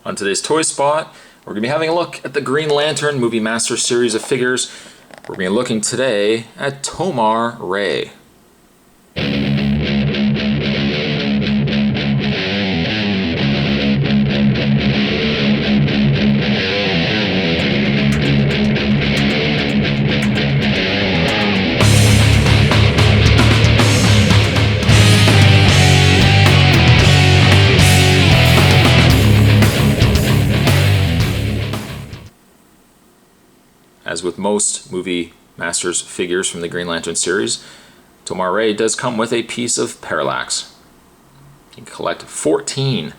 On today's Toy Spot, we're going to be having a look at the Green Lantern Movie Master series of figures. We're going to be looking today at Tomar-Re. As with most Movie Masters figures from the Green Lantern series, Tomar-Re does come with a piece of parallax. You can collect 14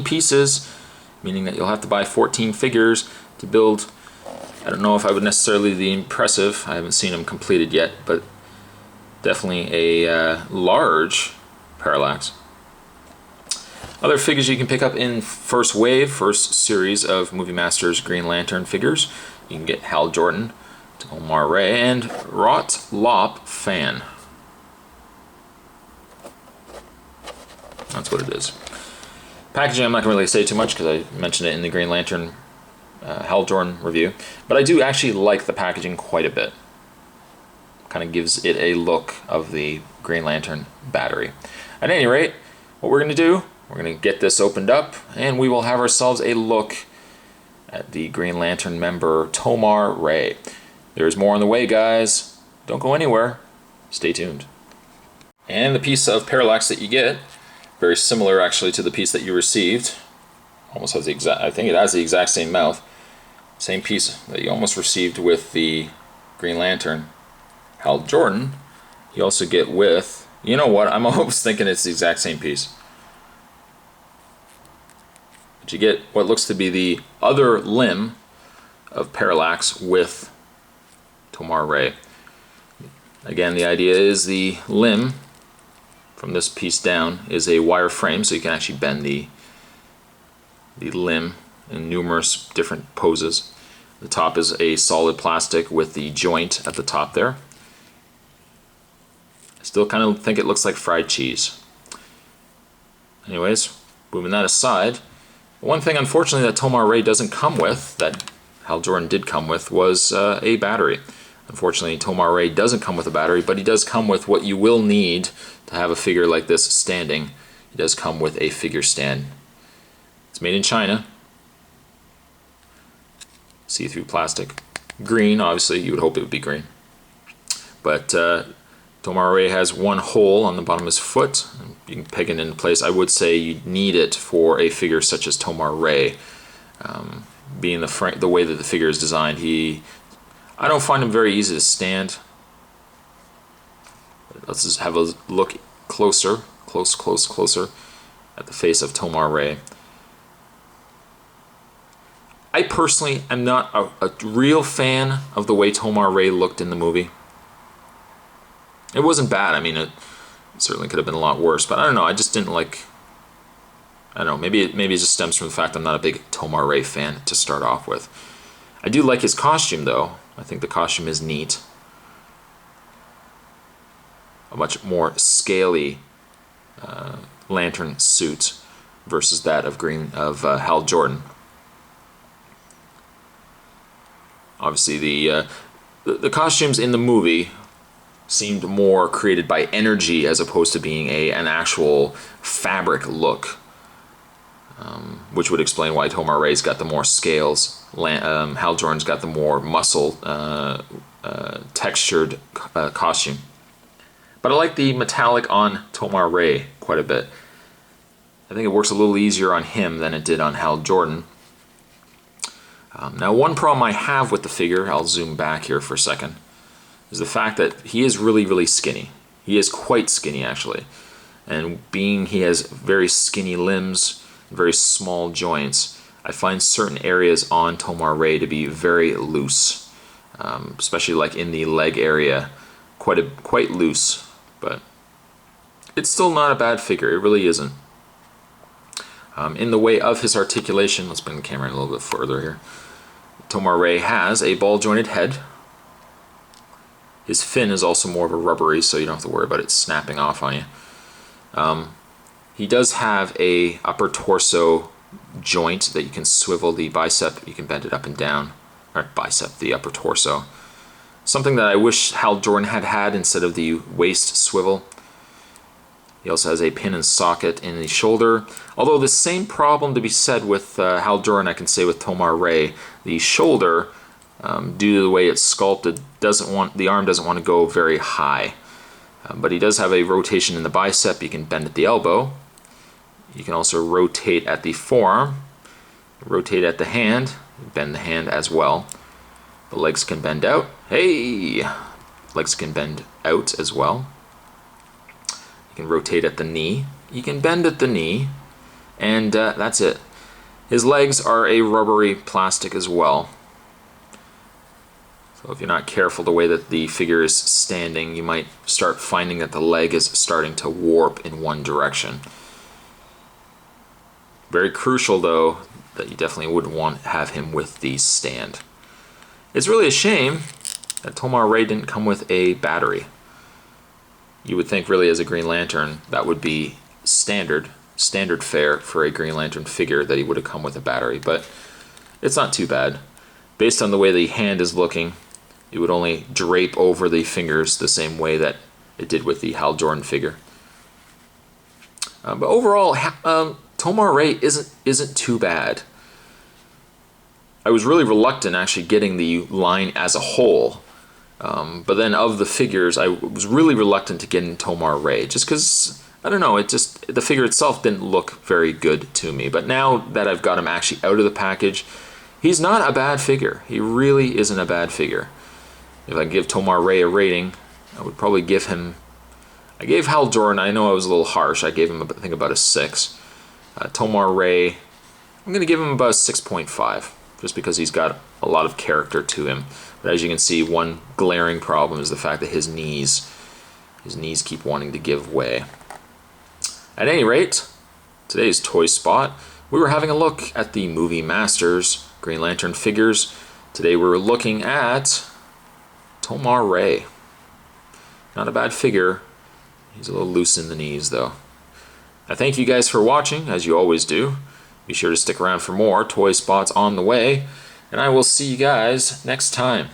pieces, meaning that you'll have to buy 14 figures to build. I don't know if I would necessarily be impressive. I haven't seen them completed yet, but definitely a large parallax. Other figures you can pick up in first series of Movie Masters Green Lantern figures. You can get Hal Jordan, Tomar-Re, and Rot-Lop Fan. That's what it is. Packaging, I'm not going to really say too much because I mentioned it in the Green Lantern Hal Jordan review, but I do actually like the packaging quite a bit. Kind of gives it a look of the Green Lantern battery. At any rate, what we're going to do, we're going to get this opened up, and we will have ourselves a look at the Green Lantern member Tomar-Re. There's more on the way, guys. Don't go anywhere. Stay tuned. And the piece of parallax that you get, very similar actually to the piece that you received. Almost has the exact, I think it has the exact same mouth. Same piece that you almost received with the Green Lantern Hal Jordan. You also get with, you know what, I'm almost thinking it's the exact same piece. But you get what looks to be the other limb of parallax with Tomar-Re. Again, the idea is the limb from this piece down is a wire frame, so you can actually bend the limb in numerous different poses. The top is a solid plastic with the joint at the top there. I still kind of think it looks like fried cheese. Anyways, moving that aside, one thing unfortunately that Tomar-Re doesn't come with, that Hal Jordan did come with, was a battery. Unfortunately, Tomar-Re doesn't come with a battery, but he does come with what you will need to have a figure like this standing. He does come with a figure stand. It's made in China. See-through plastic. Green, obviously, you would hope it would be green. But Tomar-Re has one hole on the bottom of his foot. You can peg it into place. I would say you need it for a figure such as Tomar-Re. Being the way that the figure is designed, I don't find him very easy to stand. Let's just have a look closer at the face of Tomar-Re. I personally am not a real fan of the way Tomar-Re looked in the movie. It wasn't bad. I mean, it certainly could have been a lot worse, but I don't know. I just didn't like. I don't know. Maybe it just stems from the fact I'm not a big Tomar-Re fan to start off with. I do like his costume, though. I think the costume is neat. A much more scaly lantern suit versus that of Hal Jordan. Obviously, the costumes in the movie seemed more created by energy as opposed to being an actual fabric look, which would explain why Tomar-Re's got the more scales. Hal Jordan's got the more muscle textured costume. But I like the metallic on Tomar-Re quite a bit. I think it works a little easier on him than it did on Hal Jordan. Now, one problem I have with the figure, I'll zoom back here for a second, is the fact that he is really, really skinny. He is quite skinny, actually. And being he has very skinny limbs, very small joints, I find certain areas on Tomar-Re to be very loose, especially like in the leg area, quite loose. But it's still not a bad figure. It really isn't. In the way of his articulation, let's bring the camera in a little bit further here. Tomar-Re has a ball-jointed head. His fin is also more of a rubbery, so you don't have to worry about it snapping off on you. He does have a upper torso joint that you can swivel the bicep. You can bend it up and down, or bicep, the upper torso. Something that I wish Hal Jordan had had instead of the waist swivel. He also has a pin and socket in the shoulder. Although the same problem to be said with Hal Jordan, I can say with Tomar-Re. The shoulder, due to the way it's sculpted, the arm doesn't want to go very high. But he does have a rotation in the bicep. You can bend at the elbow. You can also rotate at the forearm, rotate at the hand, bend the hand as well. The legs can bend out. Hey! Legs can bend out as well. You can rotate at the knee. You can bend at the knee. And that's it. His legs are a rubbery plastic as well. So if you're not careful the way that the figure is standing, you might start finding that the leg is starting to warp in one direction. Very crucial, though, that you definitely wouldn't want to have him with the stand. It's really a shame that Tomar-Re didn't come with a battery. You would think, really, as a Green Lantern, that would be standard fare for a Green Lantern figure, that he would have come with a battery, but it's not too bad. Based on the way the hand is looking, it would only drape over the fingers the same way that it did with the Hal Jordan figure. But overall, Tomar-Re isn't too bad. I was really reluctant actually getting the line as a whole, but then of the figures, I was really reluctant to get in Tomar-Re, just because, I don't know, the figure itself didn't look very good to me. But now that I've got him actually out of the package, he's not a bad figure. He really isn't a bad figure. If I give Tomar-Re a rating, I would probably give him, I gave Hal Jordan, I know I was a little harsh, I gave him, I think, about a 6. Tomar-Re, I'm going to give him about a 6.5, just because he's got a lot of character to him. But as you can see, one glaring problem is the fact that his knees keep wanting to give way. At any rate, today's Toy Spot, we were having a look at the Movie Masters Green Lantern figures. Today we were looking at Tomar-Re. Not a bad figure. He's a little loose in the knees, though. I thank you guys for watching, as you always do. Be sure to stick around for more Toy Spots on the way, and I will see you guys next time.